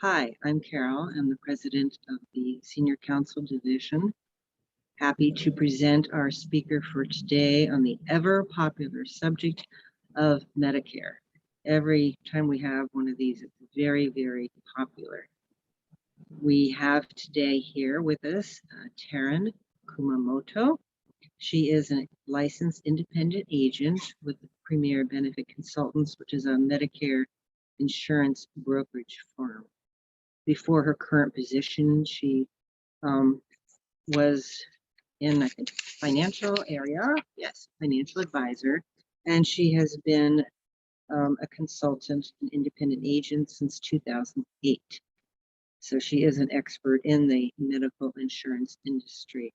Hi, I'm Carol. I'm the president of the Senior Council Division. Happy to present our speaker for today on the ever popular subject of Medicare. Every time we have one of these, it's very, very popular. We have today here with us Taryn Kumamoto. She is a licensed independent agent with the Premier Benefit Consultants, which is a Medicare insurance brokerage firm. Before her current position, she was in, I think, financial area. Yes, financial advisor. And she has been a consultant and independent agent since 2008. So she is an expert in the medical insurance industry.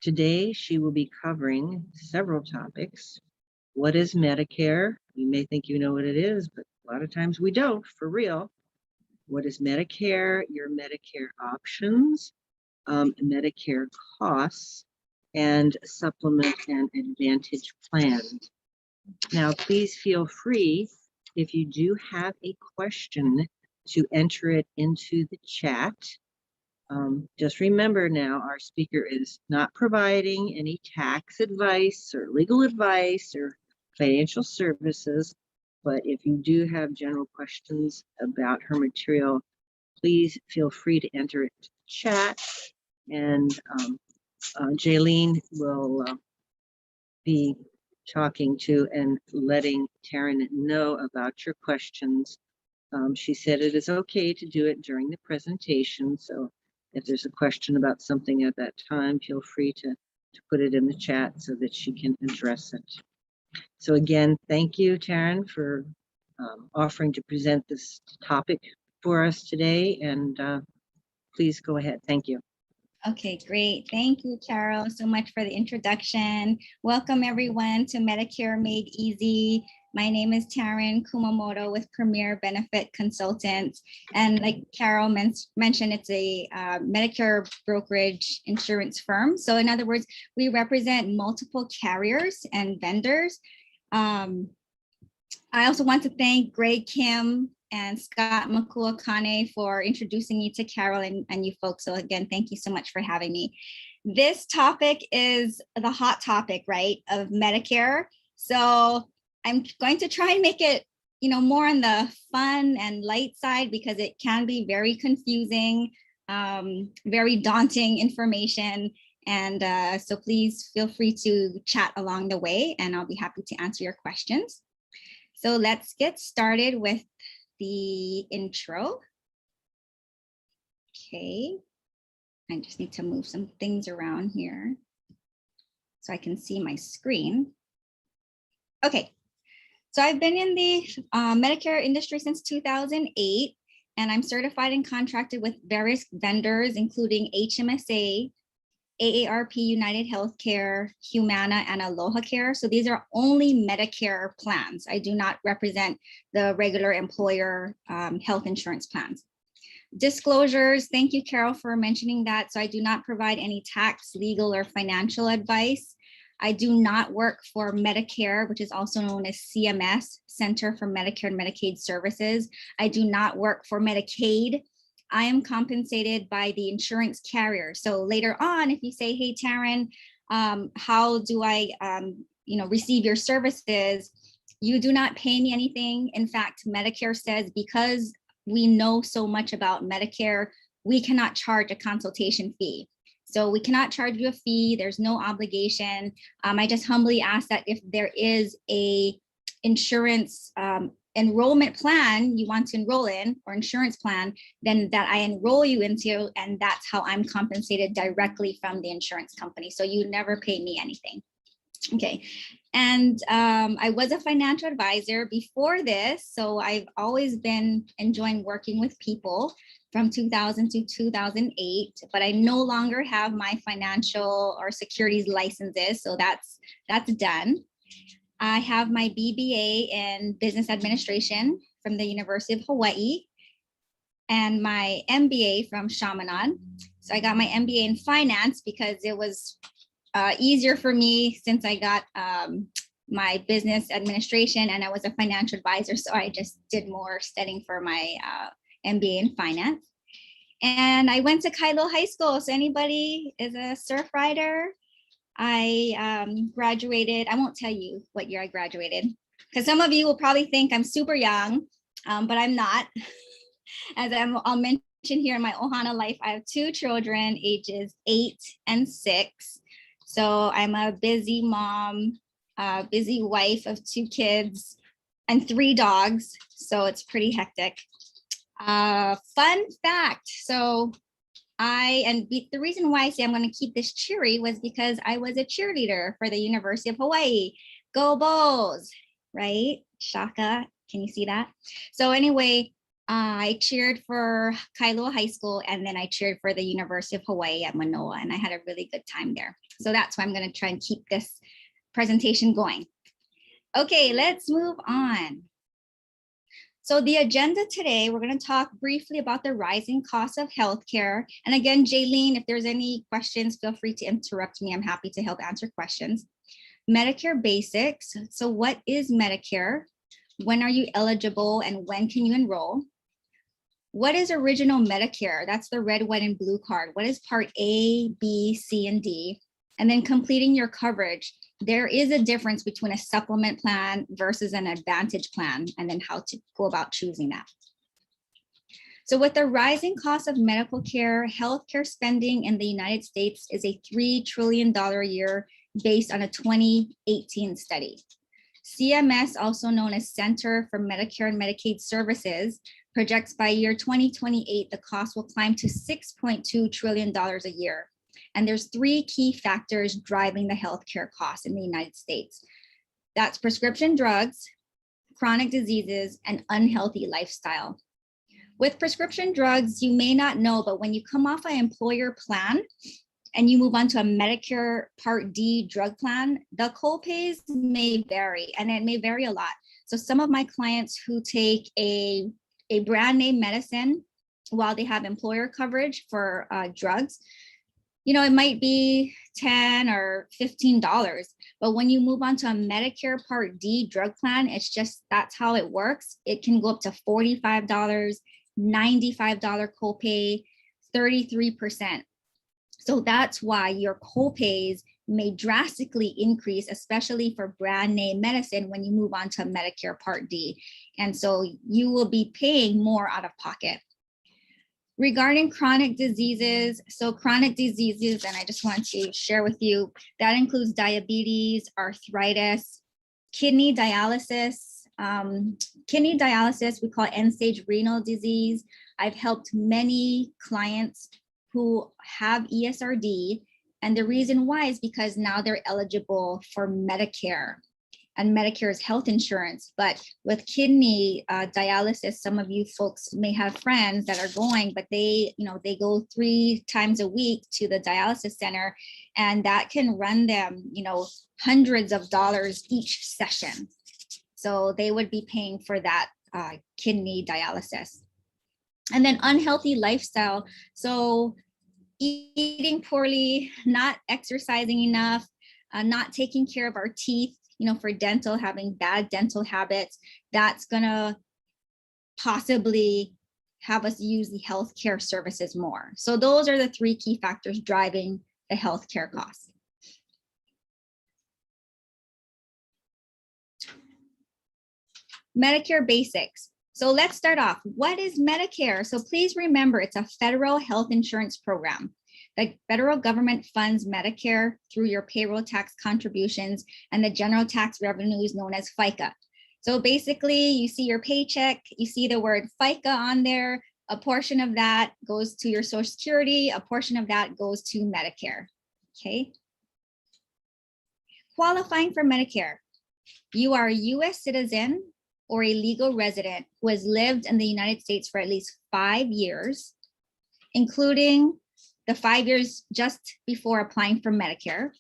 Today, she will be covering several topics. What is Medicare? You may think you know what it is, but a lot of times we don't, for real. What is Medicare? Your Medicare options, Medicare costs, and supplement and advantage plans. Now, please feel free, if you do have a question, to enter it into the chat. Just remember now, our speaker is not providing any tax advice or legal advice or financial services, but if you do have general questions about her material, please feel free to enter it into the chat, and Jaylene will be talking to and letting Taryn know about your questions. She said it is okay to do it during the presentation, so if there's a question about something at that time, feel free to put it in the chat so that she can address it. So again, thank you, Taryn, for offering to present this topic for us today, and please go ahead. Thank you. Okay, great. Thank you, Carol, so much for the introduction. Welcome everyone to Medicare Made Easy. My name is Taryn Kumamoto with Premier Benefit Consultants. And like Carol mentioned, it's a Medicare brokerage insurance firm. So in other words, we represent multiple carriers and vendors. I also want to thank Greg Kim and Scott Makuakane for introducing me to Carol and you folks. So again, thank you so much for having me. This topic is the hot topic, right, of Medicare. So I'm going to try and make it, more on the fun and light side because it can be very confusing, very daunting information. And so please feel free to chat along the way and I'll be happy to answer your questions. So let's get started with the intro. Okay, I just need to move some things around here so I can see my screen. Okay, so I've been in the Medicare industry since 2008, and I'm certified and contracted with various vendors, including HMSA, AARP, United Healthcare, Humana, and Aloha Care. So these are only Medicare plans. I do not represent the regular employer health insurance plans. Disclosures, thank you, Carol, for mentioning that. So I do not provide any tax, legal, or financial advice. I do not work for Medicare, which is also known as CMS, Center for Medicare and Medicaid Services. I do not work for Medicaid. I am compensated by the insurance carrier. So later on, if you say, hey, Taryn, how do I receive your services? You do not pay me anything. In fact, Medicare says because we know so much about Medicare, we cannot charge a consultation fee. So we cannot charge you a fee. There's no obligation. I just humbly ask that if there is a insurance enrollment plan you want to enroll in, or insurance plan, then that I enroll you into, and that's how I'm compensated directly from the insurance company. So you never pay me anything. Okay, and I was a financial advisor before this, so I've always been enjoying working with people from 2000 to 2008, but I no longer have my financial or securities licenses, so that's done. I have my BBA in Business Administration from the University of Hawai'i and my MBA from Chaminade. So I got my MBA in finance because it was easier for me since I got my business administration and I was a financial advisor. So I just did more studying for my MBA in finance. And I went to Kailo High School. So anybody is a surf rider? I graduated. I won't tell you what year I graduated, because some of you will probably think I'm super young, but I'm not. As I'll mention here in my Ohana life, I have 2 children, ages 8 and 6. So I'm a busy mom, busy wife of 2 kids and 3 dogs. So it's pretty hectic. Fun fact. So the reason why I say I'm going to keep this cheery was because I was a cheerleader for the University of Hawai'i. Go Bulls, right? Shaka, can you see that? So anyway, I cheered for Kailua High School, and then I cheered for the University of Hawai'i at Manoa, and I had a really good time there. So that's why I'm going to try and keep this presentation going. Okay, let's move on. So the agenda today, we're going to talk briefly about the rising cost of healthcare. And again, Jaylene, if there's any questions, feel free to interrupt me. I'm happy to help answer questions. Medicare basics. So what is Medicare? When are you eligible and when can you enroll? What is original Medicare? That's the red, white, and blue card. What is part A, B, C, and D? And then completing your coverage. There is a difference between a supplement plan versus an advantage plan, and then how to go about choosing that. So with the rising cost of medical care, healthcare spending in the United States is a $3 trillion a year based on a 2018 study. CMS, also known as Center for Medicare and Medicaid Services, projects by year 2028, the cost will climb to $6.2 trillion a year. And there's 3 key factors driving the healthcare costs in the United States. That's prescription drugs, chronic diseases, and unhealthy lifestyle. With prescription drugs, you may not know, but when you come off an employer plan and you move on to a Medicare Part D drug plan, the copays may vary, and it may vary a lot. So some of my clients who take a brand name medicine while they have employer coverage for drugs, you know, it might be $10 or $15, but when you move on to a Medicare Part D drug plan, it's just, that's how it works. It can go up to $45, $95 copay, 33%. So that's why your copays may drastically increase, especially for brand name medicine when you move on to Medicare Part D. And so you will be paying more out of pocket. Regarding chronic diseases, so chronic diseases, and I just want to share with you, that includes diabetes, arthritis, kidney dialysis. Kidney dialysis, we call end-stage renal disease. I've helped many clients who have ESRD, and the reason why is because now they're eligible for Medicare, and Medicare is health insurance. But with kidney dialysis, some of you folks may have friends that are going, but they go 3 times a week to the dialysis center, and that can run them, hundreds of dollars each session. So they would be paying for that kidney dialysis. And then unhealthy lifestyle. So eating poorly, not exercising enough, not taking care of our teeth, for dental, having bad dental habits, that's gonna possibly have us use the healthcare services more. So those are the 3 key factors driving the healthcare costs. Medicare basics. So let's start off. What is Medicare? So please remember, it's a federal health insurance program. The federal government funds Medicare through your payroll tax contributions and the general tax revenues known as FICA. So basically, you see your paycheck, you see the word FICA on there. A portion of that goes to your Social Security, a portion of that goes to Medicare, okay? Qualifying for Medicare. You are a US citizen or a legal resident who has lived in the United States for at least 5 years, including the 5 years just before applying for Medicare,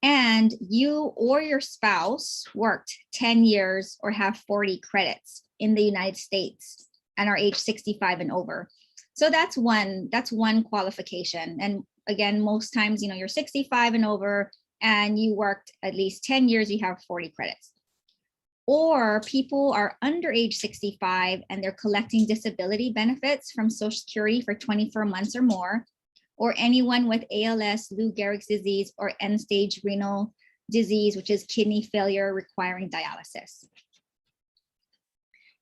and you or your spouse worked 10 years or have 40 credits in the United States and are age 65 and over. So that's one qualification. And again, most times, you're 65 and over and you worked at least 10 years, you have 40 credits. or people are under age 65 and they're collecting disability benefits from Social Security for 24 months or more, or anyone with ALS, Lou Gehrig's disease, or end-stage renal disease, which is kidney failure requiring dialysis.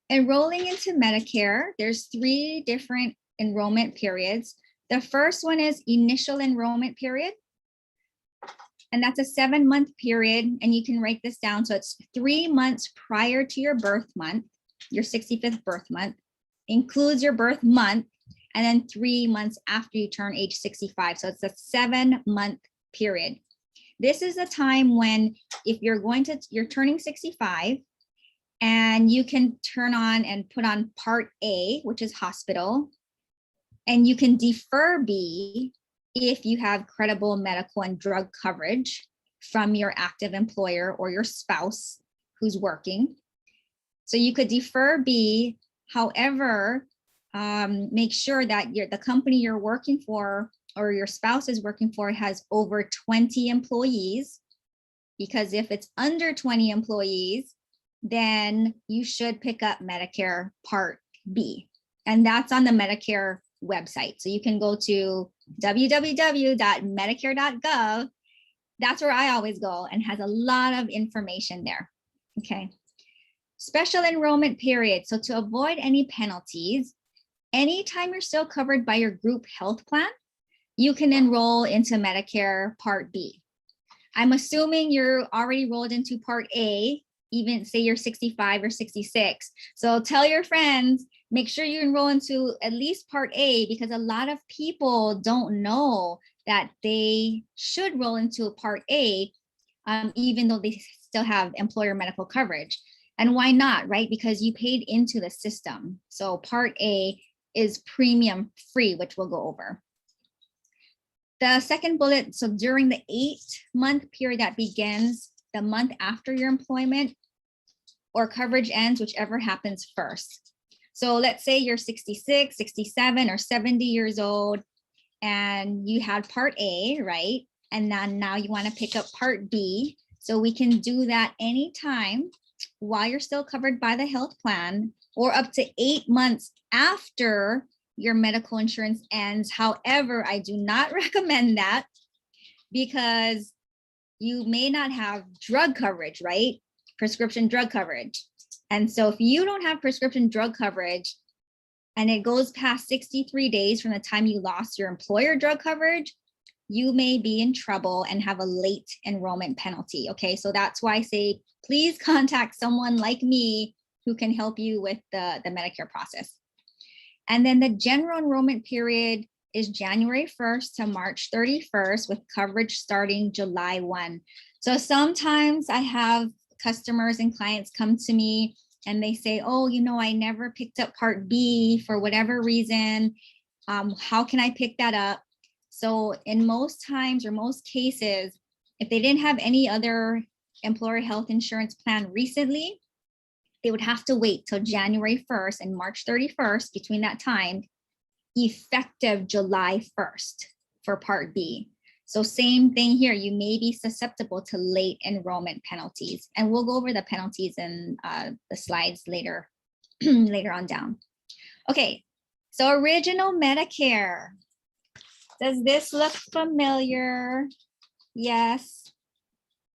Enrolling into Medicare, there's 3 different enrollment periods. The first one is initial enrollment period. And that's a 7-month period. And you can write this down. So it's 3 months prior to your birth month, your 65th birth month, includes your birth month, and then 3 months after you turn age 65. So it's a 7-month period. This is a time when if you're turning 65, and you can turn on and put on Part A, which is hospital, and you can defer B if you have credible medical and drug coverage from your active employer or your spouse who's working. So you could defer B. However, make sure that the company you're working for or your spouse is working for has over 20 employees, because if it's under 20 employees, then you should pick up Medicare Part B. And that's on the Medicare website. So you can go to www.medicare.gov. That's where I always go, and has a lot of information there. Okay. Special enrollment period. So to avoid any penalties, anytime you're still covered by your group health plan, you can enroll into Medicare Part B. I'm assuming you're already rolled into Part A, even say you're 65 or 66. So tell your friends, make sure you enroll into at least Part A, because a lot of people don't know that they should roll into Part A, even though they still have employer medical coverage. And why not, right? Because you paid into the system. So Part A is premium free, which we'll go over. The second bullet, so during the 8-month period that begins the month after your employment or coverage ends, whichever happens first. So let's say you're 66, 67, or 70 years old, and you had Part A, right? And then now you want to pick up Part B. So we can do that anytime while you're still covered by the health plan, or up to 8 months after your medical insurance ends. However, I do not recommend that, because you may not have drug coverage, right? Prescription drug coverage. And so if you don't have prescription drug coverage and it goes past 63 days from the time you lost your employer drug coverage, you may be in trouble and have a late enrollment penalty. Okay, so that's why I say, please contact someone like me who can help you with the Medicare process. And then the general enrollment period is January 1st to March 31st, with coverage starting July 1. So sometimes I have customers and clients come to me and they say, oh, I never picked up Part B for whatever reason. How can I pick that up? So in most times or most cases, if they didn't have any other employer health insurance plan recently, they would have to wait till January 1st and March 31st, between that time, effective July 1st for Part B. So same thing here, you may be susceptible to late enrollment penalties. And we'll go over the penalties in the slides later, later on down. Okay, so original Medicare. Does this look familiar? Yes.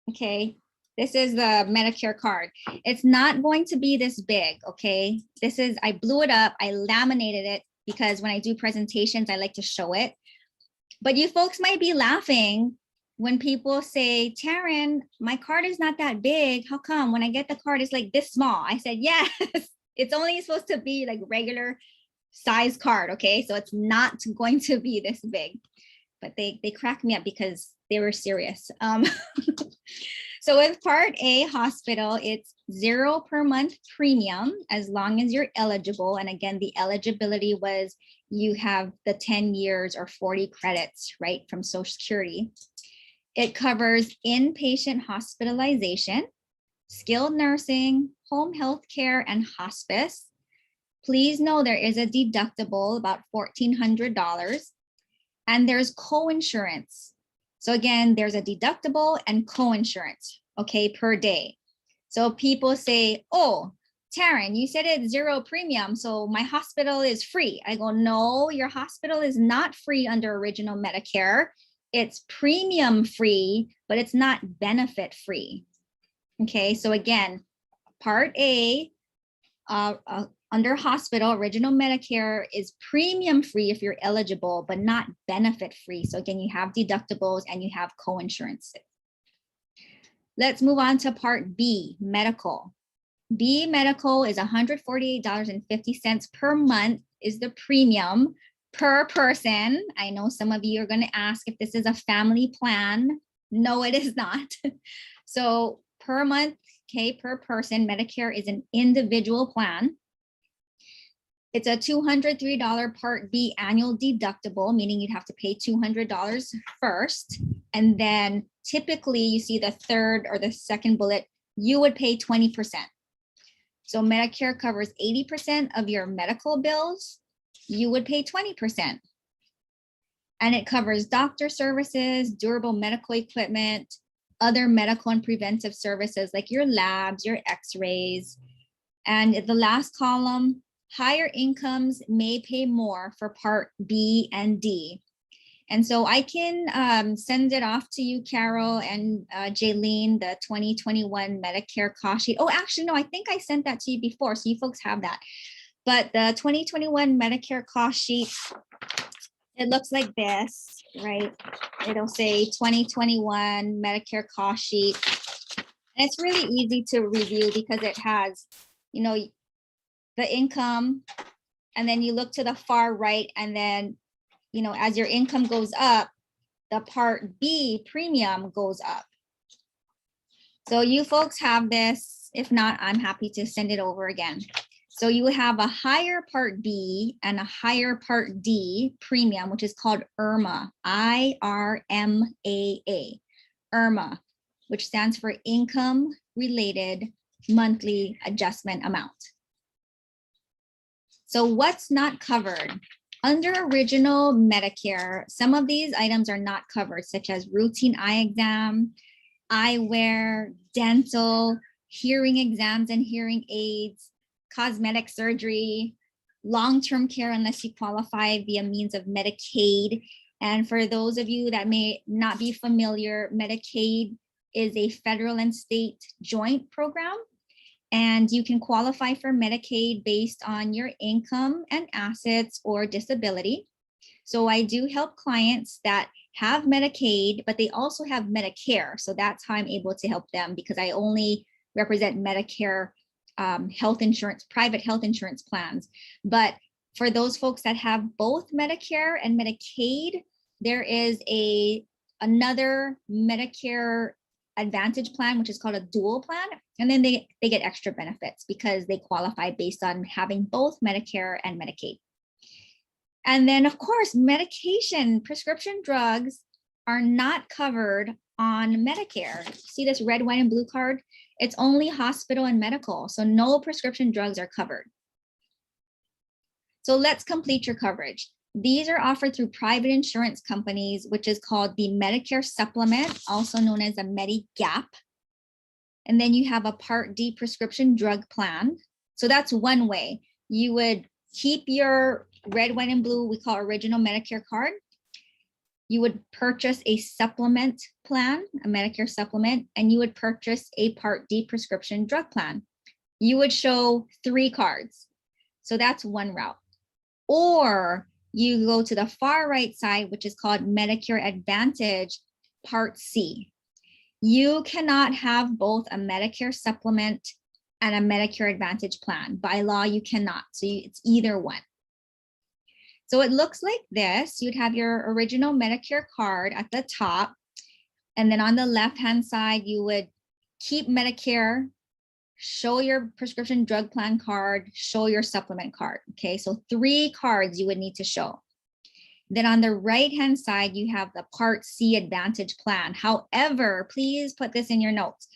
Okay. This is the Medicare card. It's not going to be this big, okay? I blew it up, I laminated it, because when I do presentations, I like to show it. But you folks might be laughing when people say, Taryn, my card is not that big. How come? When I get the card, it's like this small. I said, yes, it's only supposed to be like regular size card, okay? So it's not going to be this big. But they cracked me up because they were serious. So with Part A hospital, it's $0 per month premium as long as you're eligible. And again, the eligibility was you have the 10 years or 40 credits, right, from Social Security. It covers inpatient hospitalization, skilled nursing, home health care, and hospice. Please know there is a deductible, about $1,400, and there's co-insurance. So again, there's a deductible and co-insurance, okay, per day. So people say, oh, Taryn, you said it's 0 premium, so my hospital is free. I go, no, your hospital is not free under original Medicare. It's premium free, but it's not benefit free. Okay, so again, Part A, under hospital, original Medicare is premium free if you're eligible, but not benefit free. So again, you have deductibles and you have co-insurance. Let's move on to Part B, medical. B medical is $148.50 per month is the premium per person. I know some of you are going to ask if this is a family plan. No, it is not. So per month, okay, per person, Medicare is an individual plan. It's a $203 Part B annual deductible, meaning you'd have to pay $200 first. And then typically you see the third or the second bullet, you would pay 20%. So Medicare covers 80% of your medical bills, you would pay 20%. And it covers doctor services, durable medical equipment, other medical and preventive services like your labs, your x-rays. And the last column, higher incomes may pay more for Part B and D. And so I can send it off to you, Carol and Jaylene, the 2021 Medicare cost sheet. Oh, actually, no, I think I sent that to you before, so you folks have that. But the 2021 Medicare cost sheet, it looks like this, right? It'll say 2021 Medicare cost sheet. And it's really easy to review because it has, you know, the income, and then you look to the far right, and then, you know, as your income goes up, the Part B premium goes up. So you folks have this. If not, I'm happy to send it over again. So you have a higher Part B and a higher Part D premium, which is called IRMA, I-R-M-A-A, IRMA, which stands for Income Related Monthly Adjustment Amount. So what's not covered? Under original Medicare, some of these items are not covered, such as routine eye exam, eyewear, dental, hearing exams and hearing aids, cosmetic surgery, long-term care unless you qualify via means of Medicaid. And for those of you that may not be familiar, Medicaid is a federal and state joint program. And you can qualify for Medicaid based on your income and assets or disability. So I do help clients that have Medicaid, but they also have Medicare. So that's how I'm able to help them, because I only represent Medicare health insurance, private health insurance plans. But for those folks that have both Medicare and Medicaid, there is another Medicare Advantage plan, which is called a dual plan. And then they get extra benefits because they qualify based on having both Medicare and Medicaid. And then of course, medication, prescription drugs are not covered on Medicare. See this red, white, and blue card? It's only hospital and medical. So no prescription drugs are covered. So let's complete your coverage. These are offered through private insurance companies, which is called the Medicare Supplement, also known as a Medigap. And then you have a Part D prescription drug plan. So that's one way. You would keep your red, white, and blue, we call original Medicare card. You would purchase a supplement plan, a Medicare supplement, and you would purchase a Part D prescription drug plan. You would show 3 cards. So that's one route. Or you go to the far right side, which is called Medicare Advantage Part C. You cannot have both a Medicare supplement and a Medicare Advantage plan. By law, you cannot. So it's either one. So it looks like this. You'd have your original Medicare card at the top. And then on the left-hand side, you would keep Medicare, show your prescription drug plan card, show your supplement card. Okay, so 3 cards you would need to show. Then on the right-hand side, you have the Part C Advantage plan. However, please put this in your notes.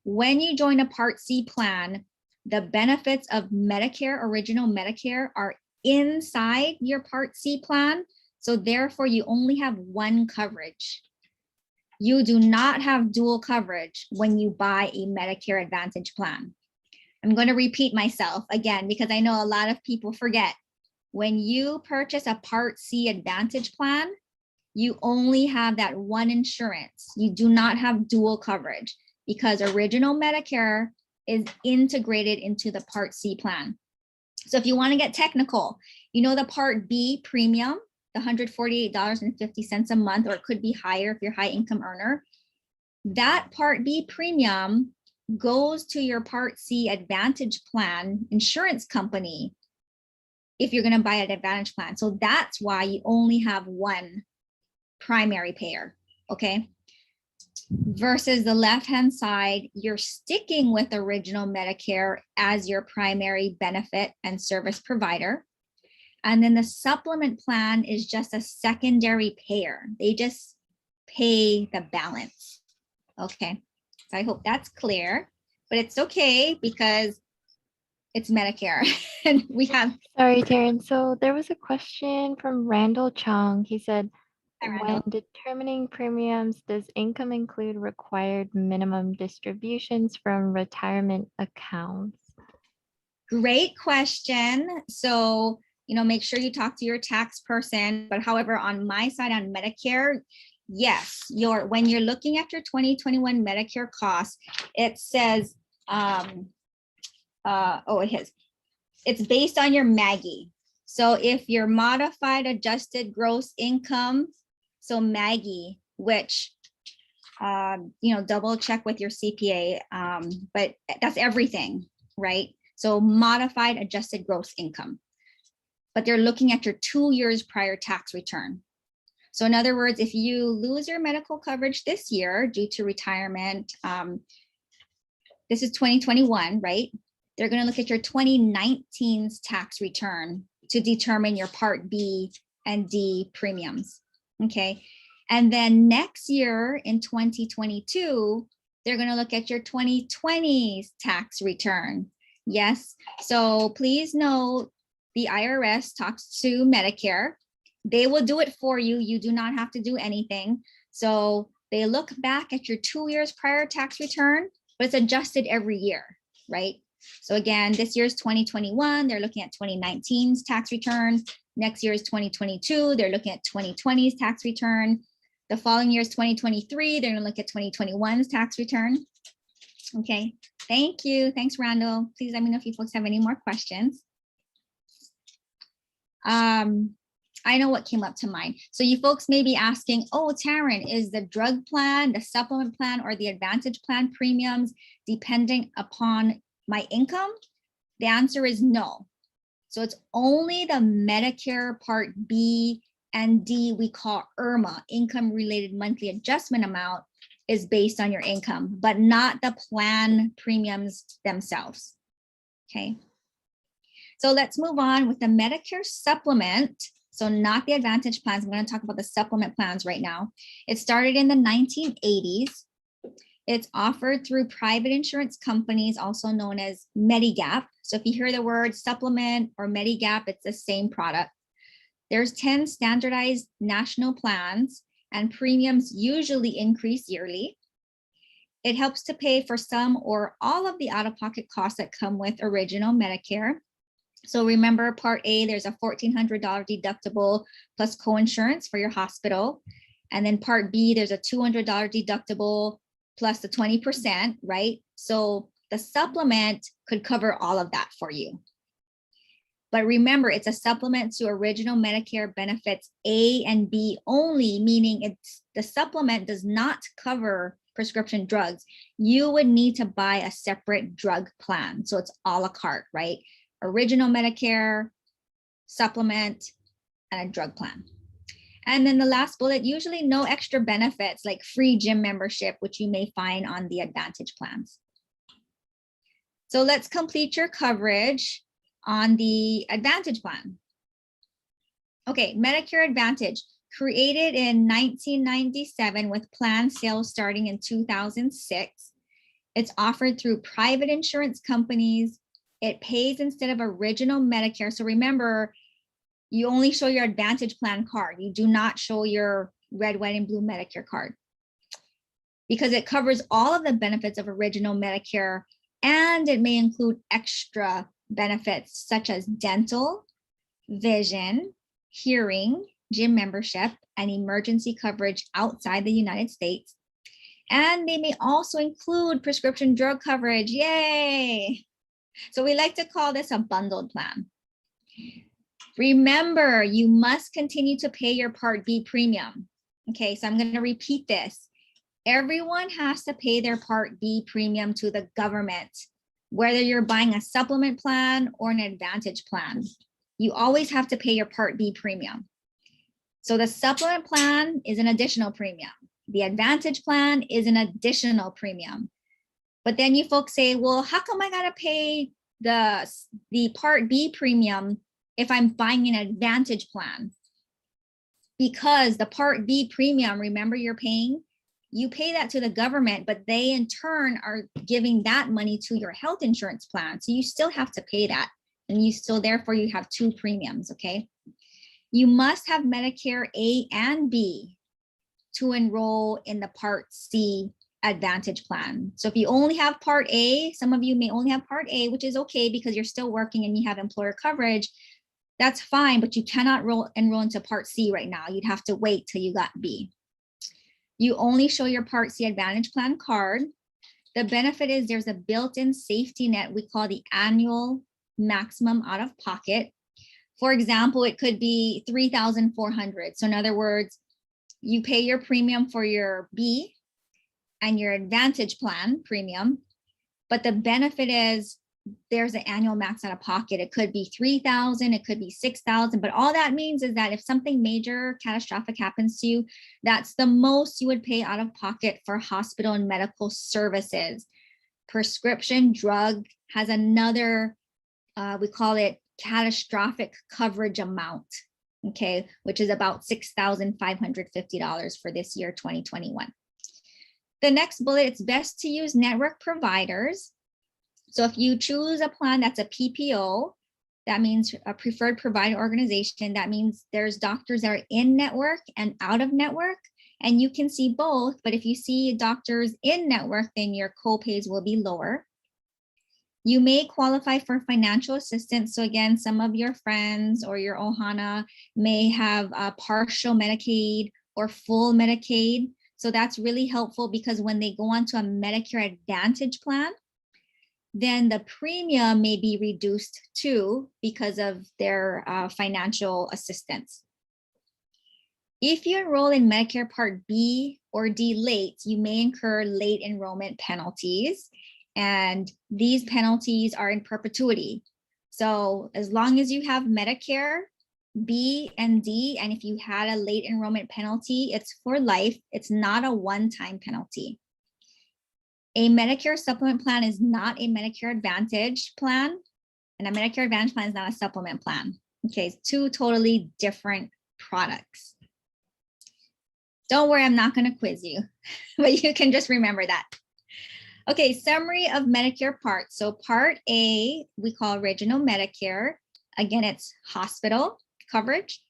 When you join a Part C plan, the benefits of Medicare, original Medicare, are inside your Part C plan. So therefore, you only have one coverage. you do not have dual coverage when you buy a Medicare Advantage plan. I'm going to repeat myself again, because I know a lot of people forget. When you purchase a Part C Advantage plan, you only have that one insurance. You do not have dual coverage because original Medicare is integrated into the Part C plan. So if you want to get technical, you know the Part B premium, the $148.50 a month, or it could be higher if you're a high income earner. That Part B premium goes to your Part C Advantage plan insurance company if you're going to buy an Advantage plan. So that's why you only have one primary payer, okay? Versus the left-hand side, you're sticking with original Medicare as your primary benefit and service provider. And then the supplement plan is just a secondary payer. They just pay the balance, okay? So I hope that's clear, but it's okay because it's Medicare and we have. Sorry, Taryn. So there was a question from Randall Chung. He said, Hi, when Randall. determining premiums, does income include required minimum distributions from retirement accounts? Great question. So, make sure you talk to your tax person, but however, on my side on Medicare, yes, when you're looking at your 2021 Medicare costs, it says, it's based on your MAGI. So if your modified adjusted gross income, so MAGI, which, double check with your CPA, but that's everything, right? So modified adjusted gross income, but they're looking at your 2 years prior tax return. So in other words, if you lose your medical coverage this year due to retirement, this is 2021, right? They're going to look at your 2019's tax return to determine your Part B and D premiums, okay? And then next year in 2022, they're going to look at your 2020's tax return. Yes, so please know the IRS talks to Medicare. They will do it for you. You do not have to do anything. So they look back at your 2 years prior tax return, but it's adjusted every year, right? So again, this year's 2021, they're looking at 2019's tax return. Next year's 2022, they're looking at 2020's tax return. The following year's 2023, they're gonna look at 2021's tax return. Okay, thank you. Thanks, Randall. Please let me know if you folks have any more questions. I know what came up to mind. So you folks may be asking, oh, Taryn, is the drug plan, the supplement plan, or the Advantage plan premiums depending upon my income? The answer is no. So it's only the Medicare Part B and D we call IRMA, income related monthly adjustment amount, is based on your income, but not the plan premiums themselves. Okay. So let's move on with the Medicare supplement. So not the Advantage plans. I'm going to talk about the supplement plans right now. It started in the 1980s. It's offered through private insurance companies, also known as Medigap. So if you hear the word supplement or Medigap, it's the same product. There's 10 standardized national plans, and premiums usually increase yearly. It helps to pay for some or all of the out-of-pocket costs that come with original Medicare. So remember, Part A, there's a $1,400 deductible plus co-insurance for your hospital. And then Part B, there's a $200 deductible plus the 20%, right? So the supplement could cover all of that for you. But remember, it's a supplement to original Medicare benefits A and B only, meaning the supplement does not cover prescription drugs. You would need to buy a separate drug plan. So it's a la carte, right? Original Medicare, supplement, and a drug plan. And then the last bullet, usually no extra benefits like free gym membership, which you may find on the Advantage plans. So let's complete your coverage on the Advantage plan. Okay, Medicare Advantage, created in 1997 with plan sales starting in 2006. It's offered through private insurance companies. It pays instead of original Medicare. So remember, you only show your Advantage plan card. You do not show your red, white, and blue Medicare card. because it covers all of the benefits of original Medicare, and it may include extra benefits such as dental, vision, hearing, gym membership, and emergency coverage outside the United States. And they may also include prescription drug coverage. Yay! So we like to call this a bundled plan. Remember, you must continue to pay your Part B premium. Okay, so I'm going to repeat this. Everyone has to pay their Part B premium to the government, whether you're buying a supplement plan or an advantage plan. You always have to pay your Part B premium. So the supplement plan is an additional premium. The advantage plan is an additional premium. But then you folks say, well, how come I gotta pay the Part B premium if I'm buying an advantage plan? Because the Part B premium, remember you pay that to the government, but they in turn are giving that money to your health insurance plan. So you still have to pay that. And therefore you have two premiums, okay? You must have Medicare A and B to enroll in the Part C Advantage plan. So if you only have Part A, some of you may only have Part A, which is okay because you're still working and you have employer coverage. That's fine, but you cannot enroll into Part C right now. You'd have to wait till you got B. You only show your Part C Advantage plan card. The benefit is there's a built-in safety net we call the annual maximum out of pocket. For example, it could be $3,400. So in other words, you pay your premium for your B and your Advantage plan premium, but the benefit is there's an annual max out of pocket. It could be $3,000, it could be $6,000, but all that means is that if something major catastrophic happens to you, that's the most you would pay out of pocket for hospital and medical services. Prescription drug has another, we call it catastrophic coverage amount, okay, which is about $6,550 for this year, 2021. The next bullet, it's best to use network providers. So if you choose a plan that's a PPO, that means a preferred provider organization. That means there's doctors that are in network and out of network, and you can see both. But if you see doctors in network, then your co-pays will be lower. You may qualify for financial assistance. So again, some of your friends or your Ohana may have a partial Medicaid or full Medicaid. So that's really helpful because when they go onto a Medicare Advantage plan, then the premium may be reduced too because of their financial assistance. If you enroll in Medicare Part B or D late, you may incur late enrollment penalties. And these penalties are in perpetuity. So as long as you have Medicare B and D, and if you had a late enrollment penalty, it's for life. It's not a one-time penalty. A Medicare supplement plan is not a Medicare Advantage plan, and a Medicare Advantage plan is not a supplement plan. Okay, it's two totally different products. Don't worry, I'm not going to quiz you, but you can just remember that. Okay, summary of Medicare parts. So Part A, we call Original Medicare. Again, it's hospital coverage.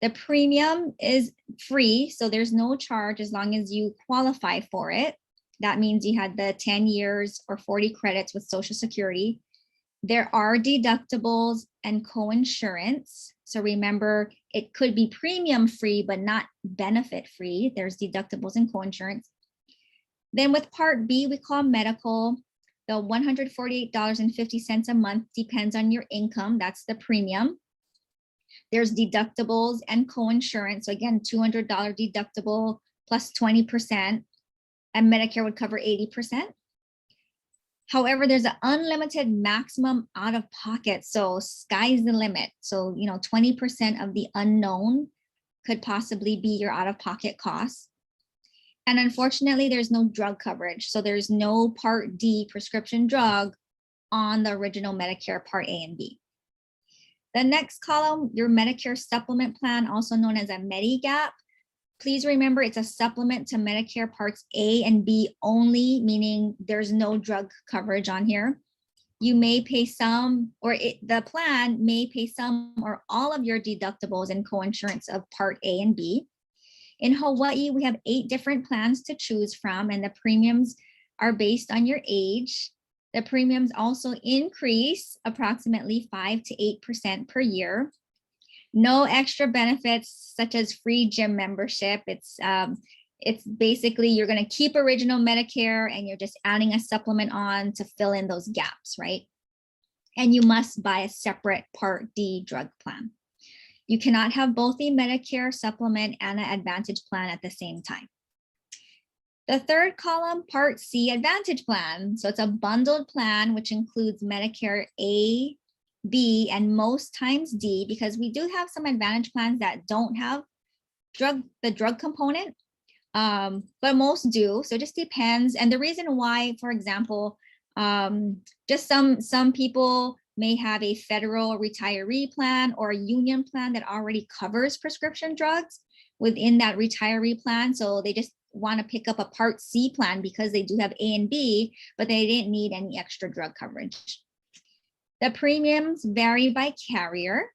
The premium is free, so there's no charge as long as you qualify for it. That means you had the 10 years or 40 credits with Social Security. There are deductibles and co-insurance. So remember, it could be premium free, but not benefit free. There's deductibles and co-insurance. Then with Part B, we call medical. The $148.50 a month depends on your income. That's the premium. There's deductibles and co-insurance. So again, $200 deductible plus 20%. And Medicare would cover 80%. However, there's an unlimited maximum out of pocket. So sky's the limit. So, 20% of the unknown could possibly be your out of pocket costs. And unfortunately, there's no drug coverage. So there's no Part D prescription drug on the original Medicare Part A and B. The next column, your Medicare supplement plan, also known as a Medigap. Please remember it's a supplement to Medicare Parts A and B only, meaning there's no drug coverage on here. You may pay some, or the plan may pay some or all of your deductibles and co-insurance of Part A and B. In Hawaii, we have 8 different plans to choose from, and the premiums are based on your age. The premiums also increase approximately 5 to 8% per year. No extra benefits such as free gym membership. It's basically you're going to keep original Medicare and you're just adding a supplement on to fill in those gaps, right? And you must buy a separate Part D drug plan. You cannot have both a Medicare supplement and an Advantage plan at the same time. The third column, Part C Advantage plan. So it's a bundled plan, which includes Medicare A, B, and most times D, because we do have some Advantage plans that don't have the drug component, but most do. So it just depends. And the reason why, for example, just some people may have a federal retiree plan or a union plan that already covers prescription drugs within that retiree plan. So they just want to pick up a Part C plan because they do have A and B, but they didn't need any extra drug coverage. The premiums vary by carrier.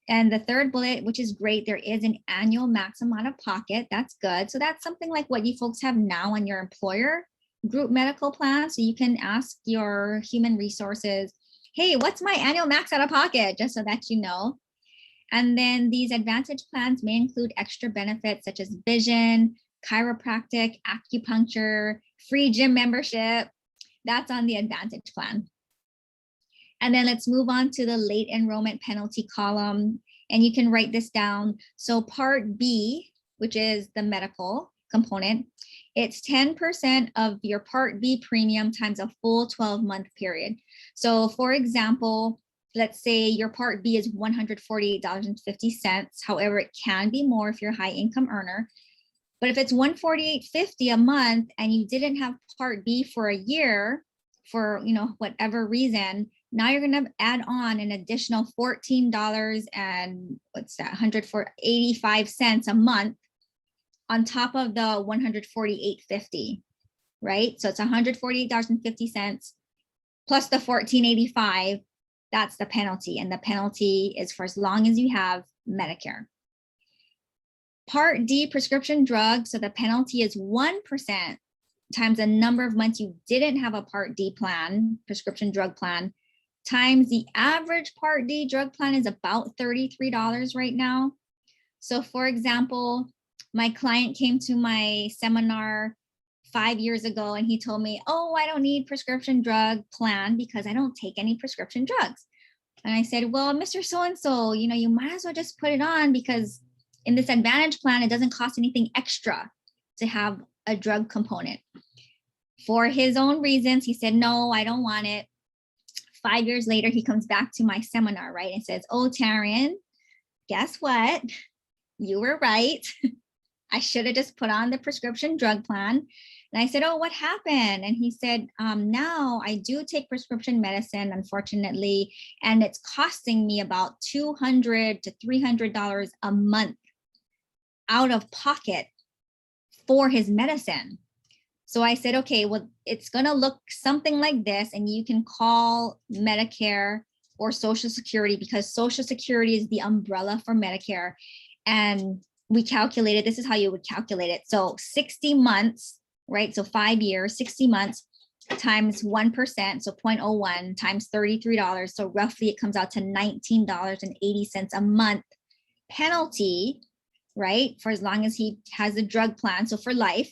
And the third bullet, which is great, there is an annual maximum out of pocket. That's good. So that's something like what you folks have now on your employer group medical plan. So you can ask your human resources, hey, what's my annual max out of pocket? Just so that you know. And then these Advantage plans may include extra benefits such as vision, chiropractic, acupuncture, free gym membership. That's on the Advantage plan. And then let's move on to the late enrollment penalty column. And you can write this down. So Part B, which is the medical component, it's 10% of your Part B premium times a full 12-month period. So for example, let's say your Part B is $148.50. However, it can be more if you're a high income earner. But if it's $148.50 a month and you didn't have Part B for a year for whatever reason, now you're going to add on an additional $14 and what's that, 185 cents a month on top of the $148.50, right? So it's $148.50 plus the $14.85. That's the penalty, and the penalty is for as long as you have Medicare. Part D prescription drugs, so the penalty is 1% times the number of months you didn't have a Part D plan, prescription drug plan, times the average Part D drug plan is about $33 right now. So for example, my client came to my seminar 5 years ago and he told me, oh, I don't need prescription drug plan because I don't take any prescription drugs. And I said, well, Mr. So-and-so, you might as well just put it on because in this Advantage plan, it doesn't cost anything extra to have a drug component. For his own reasons, he said, no, I don't want it. 5 years later, he comes back to my seminar, right? And says, oh, Taryn, guess what? You were right. I should have just put on the prescription drug plan. And I said, oh, what happened? And he said, now I do take prescription medicine, unfortunately, and it's costing me about $200 to $300 a month out of pocket for his medicine. So I said, okay, well, it's going to look something like this, and you can call Medicare or Social Security because Social Security is the umbrella for Medicare. And we calculated, this is how you would calculate it. So 60 months, right? So 5 years, 60 months times 1%, so 0.01 times $33. So roughly it comes out to $19.80 a month penalty, right? For as long as he has a drug plan, so for life.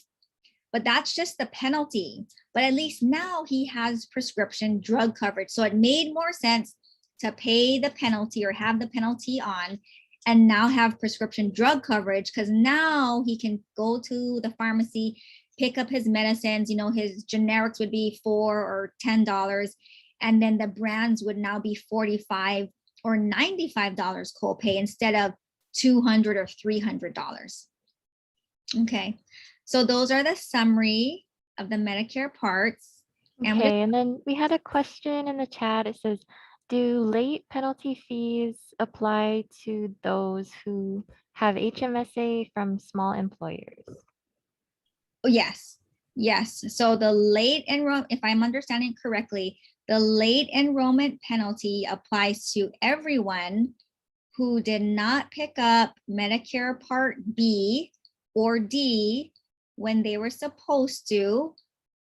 But that's just the penalty. But at least now he has prescription drug coverage. So it made more sense to pay the penalty or have the penalty on and now have prescription drug coverage because now he can go to the pharmacy, pick up his medicines, his generics would be $4 or $10. And then the brands would now be $45 or $95 copay instead of $200 or $300. Okay. So those are the summary of the Medicare parts. Okay, and then we had a question in the chat. It says, do late penalty fees apply to those who have HMSA from small employers? Yes. So the late enrollment, if I'm understanding correctly, the late enrollment penalty applies to everyone who did not pick up Medicare Part B or D when they were supposed to,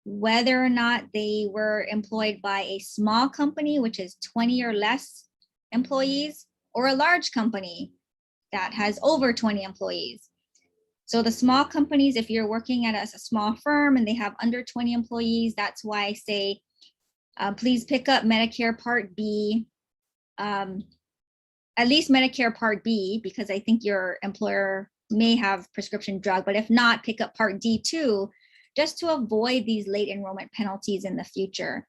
whether or not they were employed by a small company, which is 20 or less employees, or a large company that has over 20 employees. So the small companies, if you're working at a small firm and they have under 20 employees, that's why I say, please pick up Medicare Part B, at least Medicare Part B, because I think your employer may have prescription drug, but if not, pick up Part D too, just to avoid these late enrollment penalties in the future.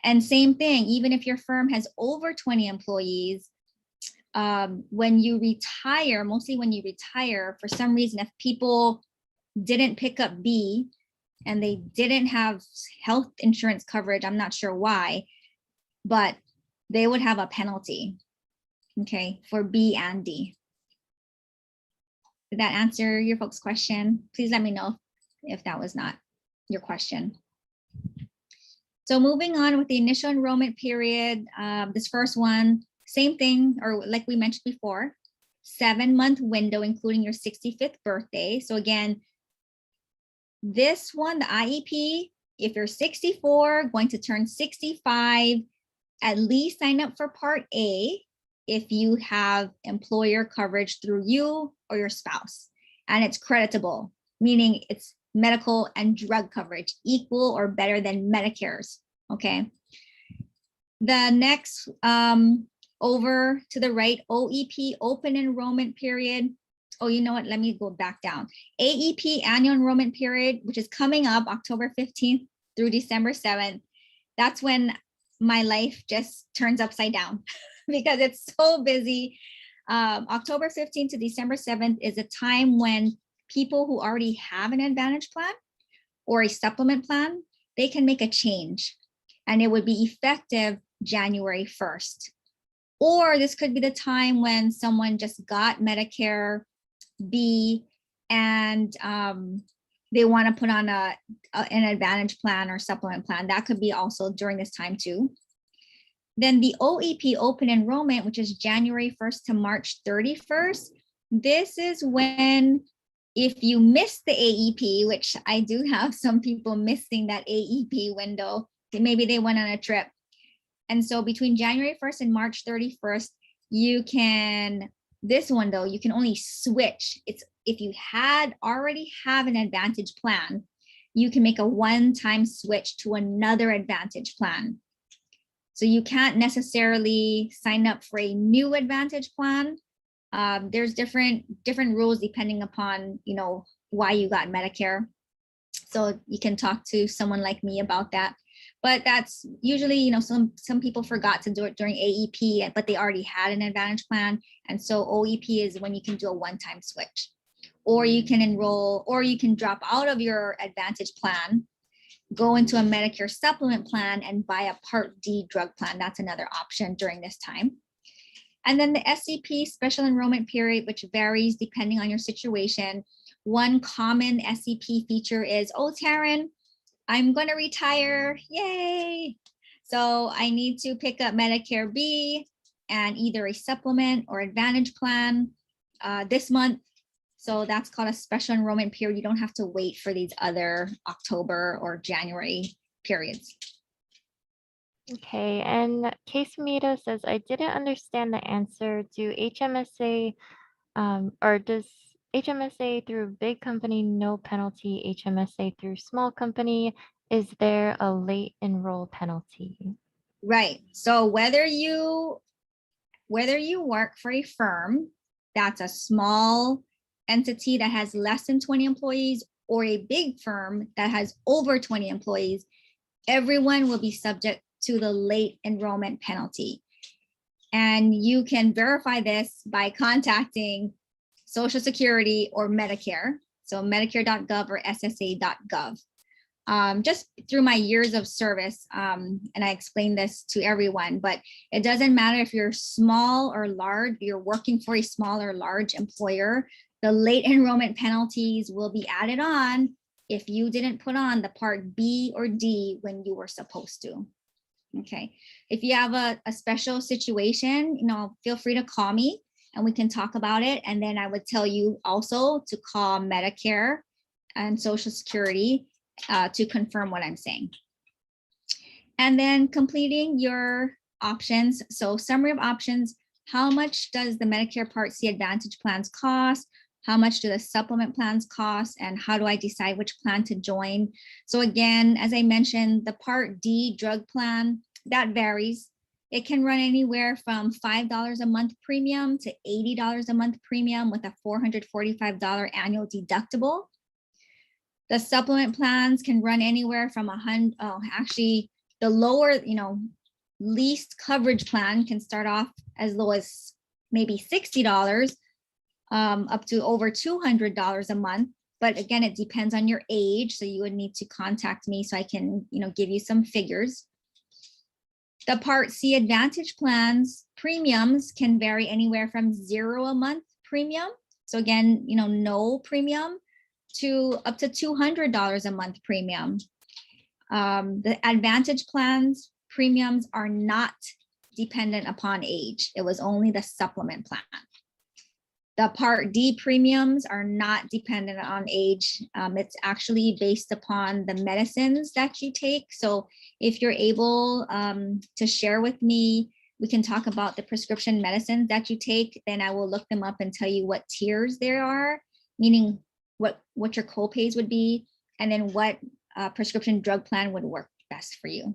And same thing, even if your firm has over 20 employees, when you retire, mostly when you retire, for some reason, if people didn't pick up B and they didn't have health insurance coverage, I'm not sure why, but they would have a penalty, okay, for B and D. Did that answer your folks' question? Please let me know if that was not your question. So moving on with the initial enrollment period, this first one, same thing, or like we mentioned before, 7-month window, including your 65th birthday. So again, this one, the IEP, if you're 64, going to turn 65, at least sign up for Part A if you have employer coverage through you or your spouse, and it's creditable, meaning it's medical and drug coverage equal or better than Medicare's, okay? The next, over to the right, OEP, open enrollment period. Oh, you know what? Let me go back down. AEP, annual enrollment period, which is coming up October 15th through December 7th. That's when my life just turns upside down because it's so busy. October 15th to December 7th is a time when people who already have an Advantage plan or a supplement plan, they can make a change, and it would be effective January 1st. Or this could be the time when someone just got Medicare B and they want to put on an Advantage plan or supplement plan. That could be also during this time too. Then the OEP, open enrollment, which is January 1st to March 31st. This is when, if you miss the AEP, which I do have some people missing that AEP window, maybe they went on a trip. And so between January 1st and March 31st, you can, this one though, you can only switch. It's if you already have an Advantage plan, you can make a one-time switch to another Advantage plan. So you can't necessarily sign up for a new Advantage plan. There's different rules depending upon, you know, why you got Medicare. So you can talk to someone like me about that. But that's usually, you know, some people forgot to do it during AEP, but they already had an Advantage plan. And so OEP is when you can do a one-time switch, or you can enroll, or you can drop out of your Advantage plan, go into a Medicare supplement plan and buy a Part D drug plan. That's another option during this time. And then the SEP, special enrollment period, which varies depending on your situation. One common SEP feature is, oh, Taryn, I'm going to retire, yay. So I need to pick up Medicare B and either a supplement or Advantage plan this month. So that's called a special enrollment period. You don't have to wait for these other October or January periods. Okay, and Casemito says, I didn't understand the answer. Do HMSA, or does HMSA through big company, no penalty, HMSA through small company, is there a late enroll penalty? Right, so whether you work for a firm that's a small entity that has less than 20 employees or a big firm that has over 20 employees, everyone will be subject to the late enrollment penalty. And you can verify this by contacting Social Security or Medicare. So medicare.gov or ssa.gov. Just through my years of service, and I explain this to everyone, but it doesn't matter if you're small or large, you're working for a small or large employer, the late enrollment penalties will be added on if you didn't put on the Part B or D when you were supposed to. Okay, if you have a special situation, you know, feel free to call me and we can talk about it. And then I would tell you also to call Medicare and Social Security to confirm what I'm saying. And then completing your options. So summary of options, how much does the Medicare Part C Advantage plans cost? How much do the supplement plans cost? And how do I decide which plan to join? So again, as I mentioned, the Part D drug plan, that varies. It can run anywhere from $5 a month premium to $80 a month premium with a $445 annual deductible. The supplement plans can run anywhere from actually the lower, least coverage plan can start off as low as maybe $60 up to over $200 a month. But again, it depends on your age. So you would need to contact me so I can, give you some figures. The Part C Advantage plans premiums can vary anywhere from $0 a month premium. So again, no premium to up to $200 a month premium. The Advantage plans premiums are not dependent upon age. It was only the supplement plan. The Part D premiums are not dependent on age. It's actually based upon the medicines that you take. So if you're able to share with me, we can talk about the prescription medicines that you take, then I will look them up and tell you what tiers there are, meaning what your co-pays would be, and then what prescription drug plan would work best for you.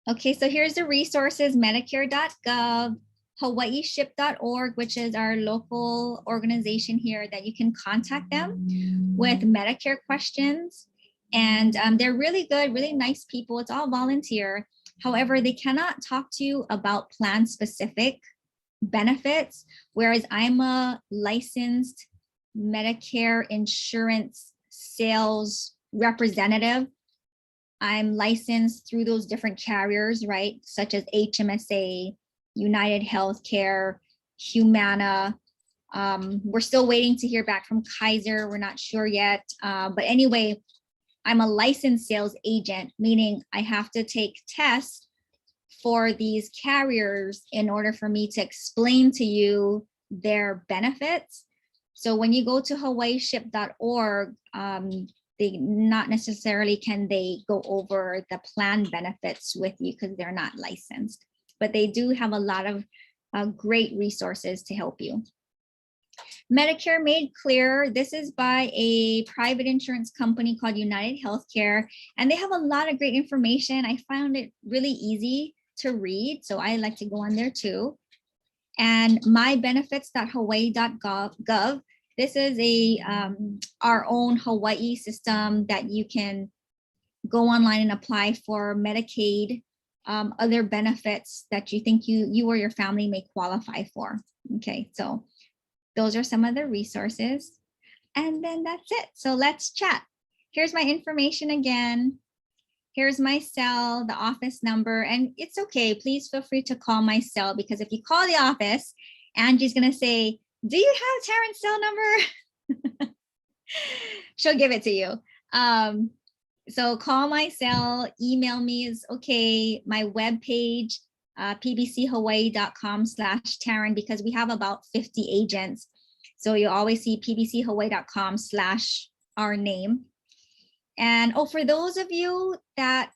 Okay, so here's the resources, medicare.gov, hawaiiship.org, which is our local organization here that you can contact them with Medicare questions. And they're really good, really nice people. It's all volunteer. However, they cannot talk to you about plan specific benefits, whereas I'm a licensed Medicare insurance sales representative. I'm licensed through those different carriers, right? Such as HMSA, United Healthcare, Humana. We're still waiting to hear back from Kaiser. We're not sure yet. But anyway, I'm a licensed sales agent, meaning I have to take tests for these carriers in order for me to explain to you their benefits. So when you go to hawaiiship.org, they not necessarily can they go over the plan benefits with you because they're not licensed, but they do have a lot of great resources to help you. Medicare Made Clear, this is by a private insurance company called United Healthcare, and they have a lot of great information. I found it really easy to read, so I like to go on there too. And mybenefits.hawaii.gov, this is our own Hawaii system that you can go online and apply for Medicaid, other benefits that you think you or your family may qualify for. Okay, so those are some of the resources. And then that's it. So let's chat. Here's my information again. Here's my cell, the office number, and it's okay. Please feel free to call my cell, because if you call the office, Angie's gonna say, do you have Taryn's cell number? She'll give it to you. So call my cell, email me is okay. My webpage, pbchawaii.com/Taryn, because we have about 50 agents. So you always see pbchawaii.com/our name. And for those of you that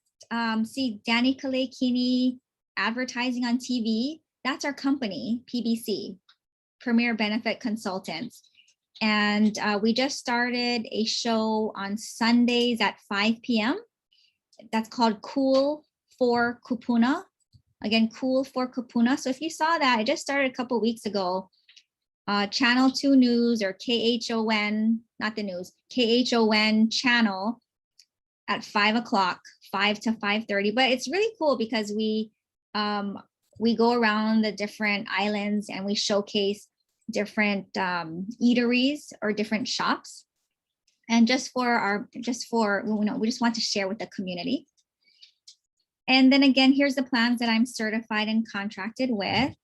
see Danny Kalekini advertising on TV, that's our company, PBC, Premier Benefit Consultants. And we just started a show on Sundays at 5 p.m. That's called Cool for Kupuna. Again, Cool for Kupuna. So if you saw that, I just started a couple weeks ago. Channel 2 News, or KHON, not the news, KHON channel at 5 o'clock, 5 to 5:30. But it's really cool because we go around the different islands and we showcase different eateries or different shops. And we just want to share with the community. And then again, here's the plans that I'm certified and contracted with: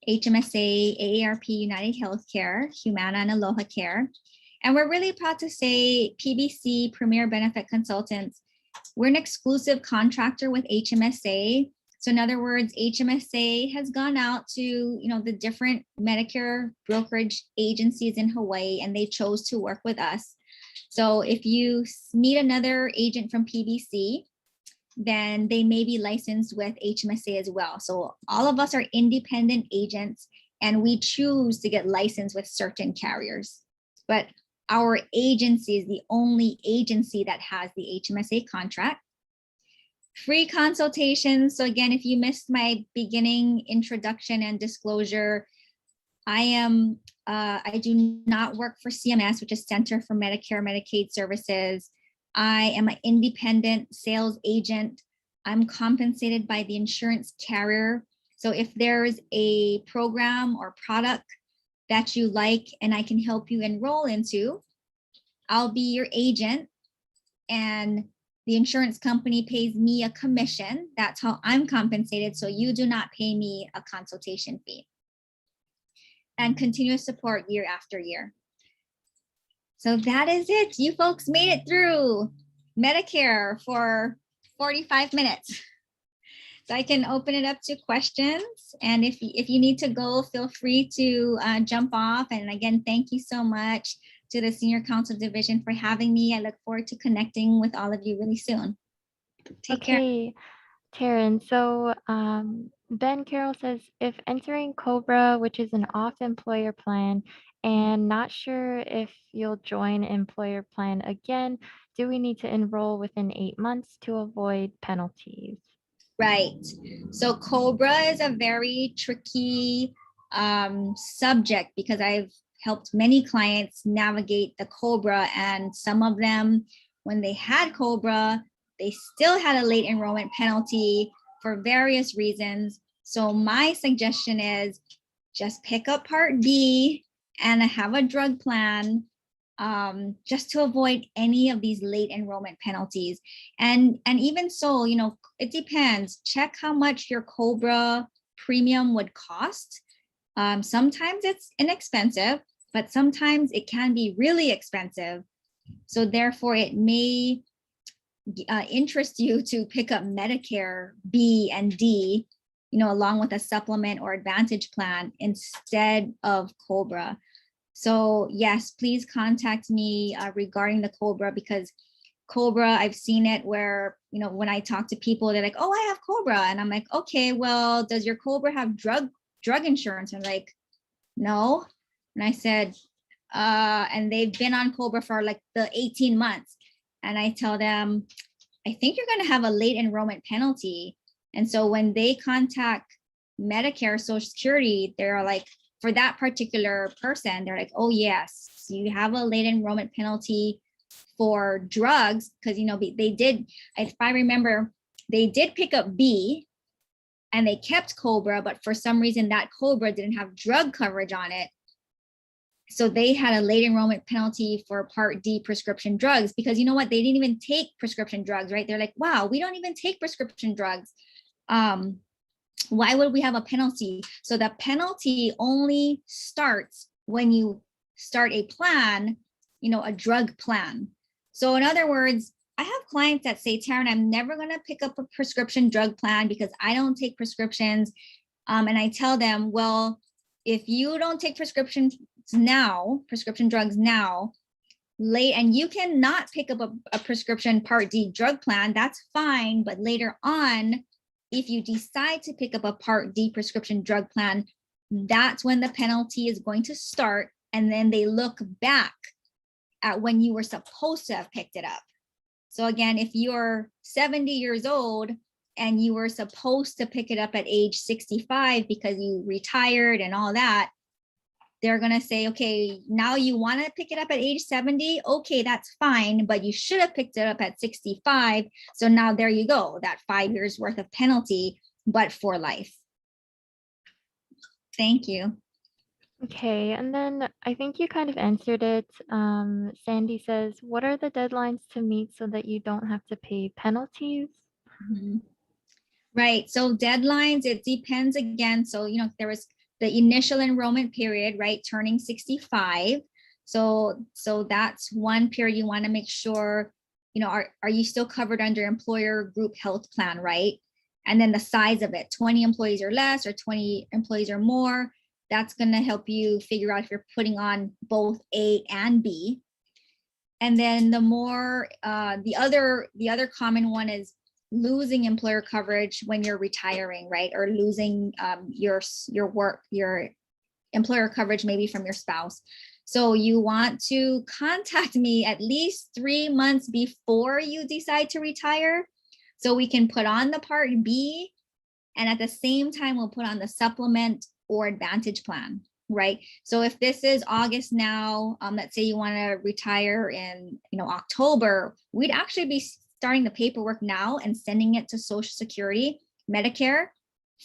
HMSA, AARP, United Healthcare, Humana, and Aloha Care. And we're really proud to say PBC, Premier Benefit Consultants, we're an exclusive contractor with HMSA. So in other words, HMSA has gone out to, the different Medicare brokerage agencies in Hawaii, and they chose to work with us. So if you meet another agent from PBC, then they may be licensed with HMSA as well. So all of us are independent agents, and we choose to get licensed with certain carriers. But our agency is the only agency that has the HMSA contract. Free consultations. So again, if you missed my beginning introduction and disclosure, I do not work for CMS, which is Center for Medicare Medicaid Services. I am an independent sales agent. I'm compensated by the insurance carrier. So if there's a program or product that you like and I can help you enroll into, I'll be your agent, and the insurance company pays me a commission. That's how I'm compensated. So you do not pay me a consultation fee. And continuous support year after year. So that is it. You folks made it through Medicare for 45 minutes. So I can open it up to questions. And if you need to go, feel free to jump off. And again, thank you so much to the Senior Counsel Division for having me. I look forward to connecting with all of you really soon. Take care. Okay, Taryn. So Ben Carroll says, if entering COBRA, which is an off-employer plan, and not sure if you'll join employer plan again, do we need to enroll within 8 months to avoid penalties? Right. So COBRA is a very tricky subject because I've helped many clients navigate the COBRA, and some of them, when they had COBRA, they still had a late enrollment penalty for various reasons. So my suggestion is just pick up Part B and have a drug plan, just to avoid any of these late enrollment penalties. And even so, it depends. Check how much your COBRA premium would cost. Sometimes it's inexpensive, but sometimes it can be really expensive. So therefore it may interest you to pick up Medicare B and D, along with a supplement or advantage plan instead of COBRA. So yes, please contact me regarding the COBRA, because COBRA, I've seen it where, when I talk to people, they're like, oh, I have COBRA. And I'm like, okay, well, does your COBRA have drug insurance? I'm like, no. And I said, and they've been on COBRA for like the 18 months. And I tell them, I think you're going to have a late enrollment penalty. And so when they contact Medicare, Social Security, they're like, for that particular person, they're like, oh yes, you have a late enrollment penalty for drugs, because they did, if I remember, they did pick up B and they kept COBRA, but for some reason that COBRA didn't have drug coverage on it. So they had a late enrollment penalty for Part D prescription drugs, because you know what, they didn't even take prescription drugs, right? They're like, wow, we don't even take prescription drugs. Why would we have a penalty? So the penalty only starts when you start a plan, a drug plan. So in other words, I have clients that say, Taryn, I'm never going to pick up a prescription drug plan because I don't take prescriptions. And I tell them, well, if you don't take prescription drugs now, late, and you cannot pick up a prescription Part D drug plan, that's fine. But later on, if you decide to pick up a Part D prescription drug plan, that's when the penalty is going to start. And then they look back at when you were supposed to have picked it up. So again, if you're 70 years old and you were supposed to pick it up at age 65 because you retired and all that, they're going to say, okay, now you want to pick it up at age 70. Okay, that's fine, but you should have picked it up at 65. So now there you go, that 5 years worth of penalty, but for life. Thank you. Okay, and then I think you kind of answered it. Sandy says, what are the deadlines to meet so that you don't have to pay penalties? Mm-hmm. Right, so deadlines, it depends again. So, there was the initial enrollment period, right? Turning 65. So that's one period you want to make sure, are you still covered under employer group health plan, right? and then the size of it, 20 employees or less or 20 employees or more. That's going to help you figure out if you're putting on both A and B. And then the more, the other common one is losing employer coverage when you're retiring, right? Or losing your employer coverage maybe from your spouse. So you want to contact me at least 3 months before you decide to retire, so we can put on the Part B, and at the same time, we'll put on the supplement or advantage plan, right? So if this is August now, let's say you want to retire in, October, we'd actually be starting the paperwork now and sending it to Social Security, Medicare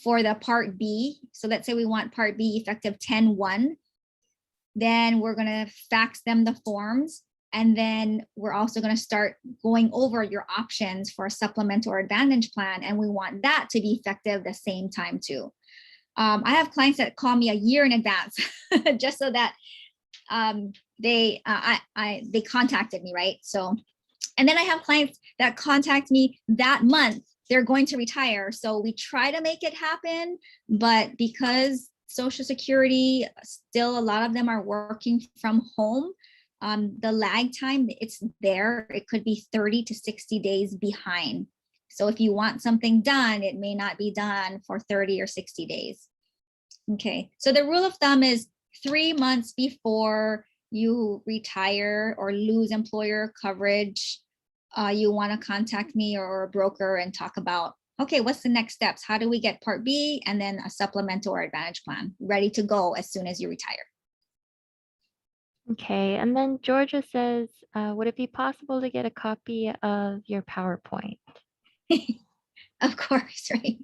for the Part B. So let's say we want Part B effective 10/1. Then we're going to fax them the forms. And then we're also going to start going over your options for a supplement or advantage plan. And we want that to be effective the same time too. I have clients that call me a year in advance just so that they contacted me, right? So, and then I have clients that contact me that month, they're going to retire. So we try to make it happen, but because Social Security, still a lot of them are working from home, the lag time, it's there. It could be 30 to 60 days behind. So if you want something done, it may not be done for 30 or 60 days. Okay, so the rule of thumb is 3 months before you retire or lose employer coverage, you want to contact me or a broker and talk about, okay, what's the next steps? How do we get Part B and then a supplemental or advantage plan ready to go as soon as you retire? Okay, and then Georgia says, would it be possible to get a copy of your PowerPoint? Of course, right?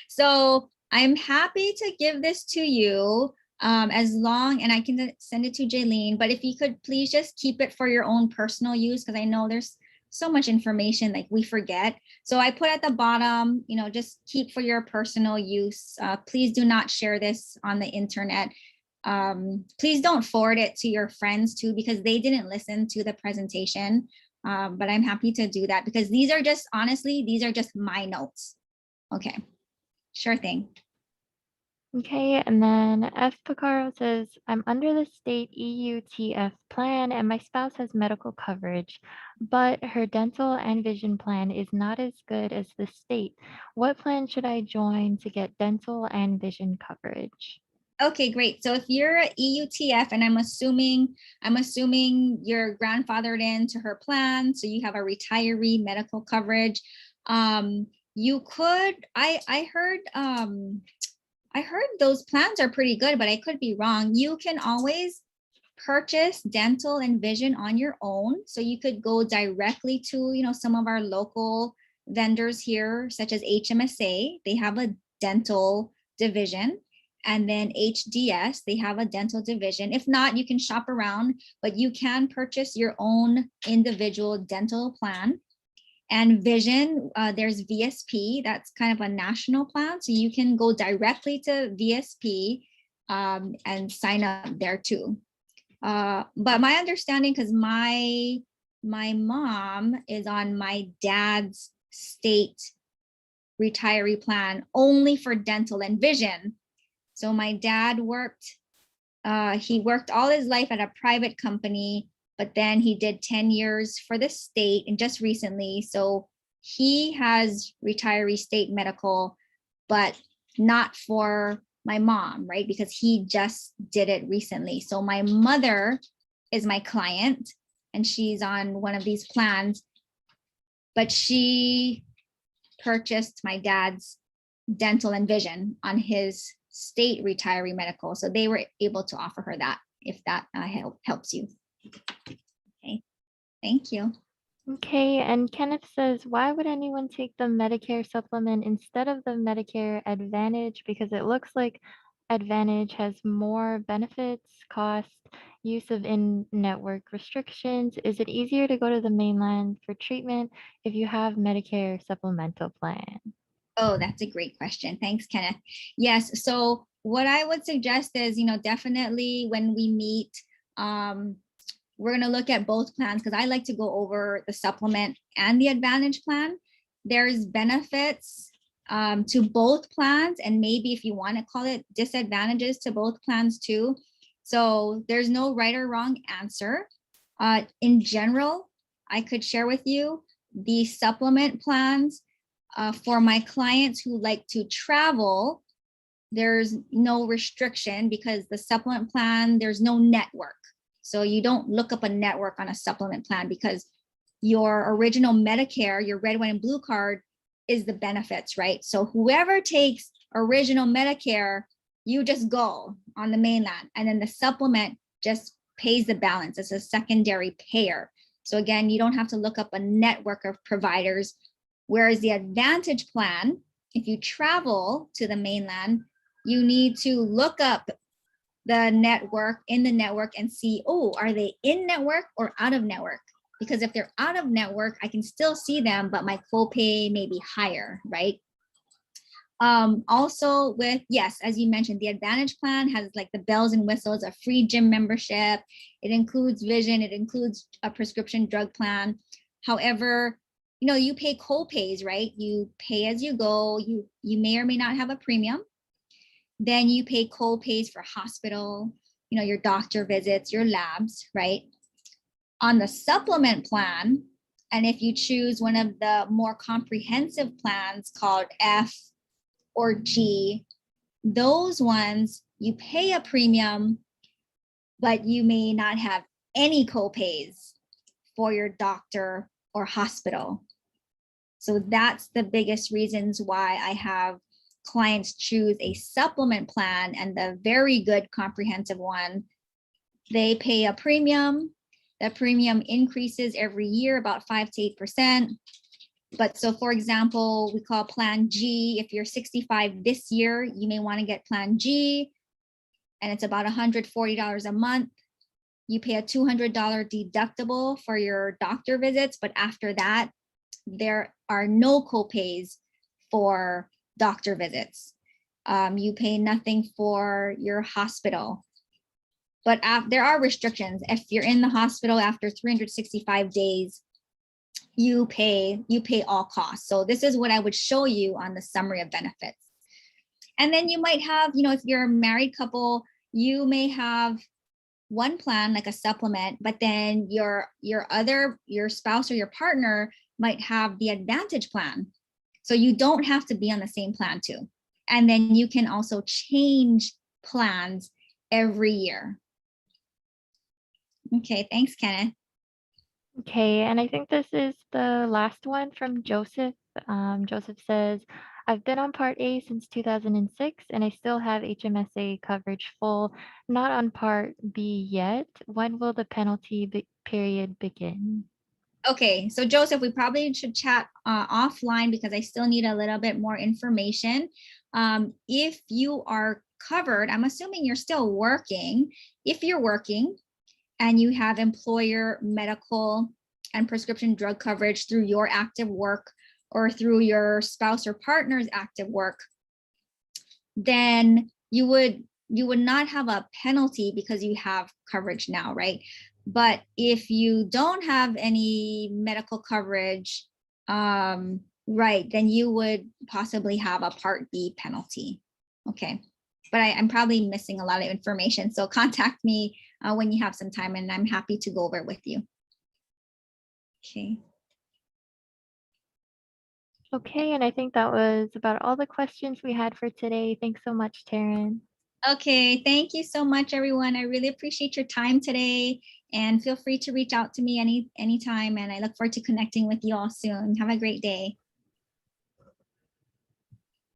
So I'm happy to give this to you as long, and I can send it to Jaylene, but if you could please just keep it for your own personal use, because I know there's so much information like we forget. So I put at the bottom, just keep for your personal use. Please do not share this on the internet. Please don't forward it to your friends too, because they didn't listen to the presentation. But I'm happy to do that because these are just, honestly, these are just my notes. Okay, sure thing. Okay, and then F. Picaro says, I'm under the state EUTF plan and my spouse has medical coverage, but her dental and vision plan is not as good as the state. What plan should I join to get dental and vision coverage? Okay, great. So if you're a EUTF, and I'm assuming you're grandfathered into her plan, so you have a retiree medical coverage. You could, I heard those plans are pretty good, but I could be wrong. You can always purchase dental and vision on your own. So you could go directly to, some of our local vendors here, such as HMSA. They have a dental division. And then HDS, they have a dental division. If not, you can shop around, but you can purchase your own individual dental plan. And vision, there's VSP, that's kind of a national plan. So you can go directly to VSP and sign up there too. But my understanding, because my mom is on my dad's state retiree plan only for dental and vision. So my dad worked, he worked all his life at a private company, but then he did 10 years for the state and just recently. So he has retiree state medical, but not for my mom, right? Because he just did it recently. So my mother is my client and she's on one of these plans, but she purchased my dad's dental and vision on his state retiree medical. So they were able to offer her that, if that helps you. Okay, thank you. Okay, and Kenneth says, why would anyone take the Medicare supplement instead of the Medicare Advantage? Because it looks like Advantage has more benefits, cost, use of in-network restrictions. Is it easier to go to the mainland for treatment if you have Medicare supplemental plan? Oh, that's a great question. Thanks, Kenneth. Yes, so what I would suggest is, definitely when we meet, we're going to look at both plans because I like to go over the supplement and the advantage plan. There's benefits to both plans, and maybe if you want to call it disadvantages to both plans too. So there's no right or wrong answer. In general, I could share with you the supplement plans for my clients who like to travel. There's no restriction because the supplement plan, there's no network. So you don't look up a network on a supplement plan because your original Medicare, your red, white, and blue card is the benefits, right? So whoever takes original Medicare, you just go on the mainland, and then the supplement just pays the balance. It's a secondary payer. So again, you don't have to look up a network of providers. Whereas the Advantage plan, if you travel to the mainland, you need to look up the network in the network and see, oh, are they in network or out of network? Because if they're out of network, I can still see them, but my copay may be higher, right? Also with, yes, as you mentioned, the Advantage plan has like the bells and whistles, a free gym membership. It includes vision, it includes a prescription drug plan. However, you know, you pay copays, right? You pay as you go, you may or may not have a premium. Then you pay copays for hospital, you know, your doctor visits, your labs, right? On the supplement plan, and if you choose one of the more comprehensive plans called F or G, those ones you pay a premium, but you may not have any copays for your doctor or hospital. So that's the biggest reasons why I have clients choose a supplement plan, and the very good comprehensive one, they pay a premium. The premium increases every year about 5 to 8%. But so for example, we call plan G. If you're 65 this year, you may want to get plan G, and it's about $140 a month. You pay a $200 deductible for your doctor visits, but after that, there are no copays for doctor visits. You pay nothing for your hospital. But there are restrictions. If you're in the hospital after 365 days, you pay all costs. So this is what I would show you on the summary of benefits. And then you might have, you know, if you're a married couple, you may have one plan like a supplement, but then your spouse or your partner might have the Advantage plan. So you don't have to be on the same plan too. And then you can also change plans every year. Okay, thanks, Kenneth. Okay, and I think this is the last one from Joseph. Joseph says, I've been on Part A since 2006, and I still have HMSA coverage full, not on Part B yet. When will the penalty period begin? Okay, so Joseph, we probably should chat offline because I still need a little bit more information. If you are covered, I'm assuming you're still working. If you're working and you have employer medical and prescription drug coverage through your active work or through your spouse or partner's active work, then you would not have a penalty because you have coverage now, right? But if you don't have any medical coverage, right, then you would possibly have a Part B penalty. Okay, but I'm probably missing a lot of information. So contact me when you have some time, and I'm happy to go over it with you. Okay. Okay, and I think that was about all the questions we had for today. Thanks so much, Taryn. Okay, thank you so much, everyone. I really appreciate your time today, and feel free to reach out to me anytime, and I look forward to connecting with you all soon. Have a great day.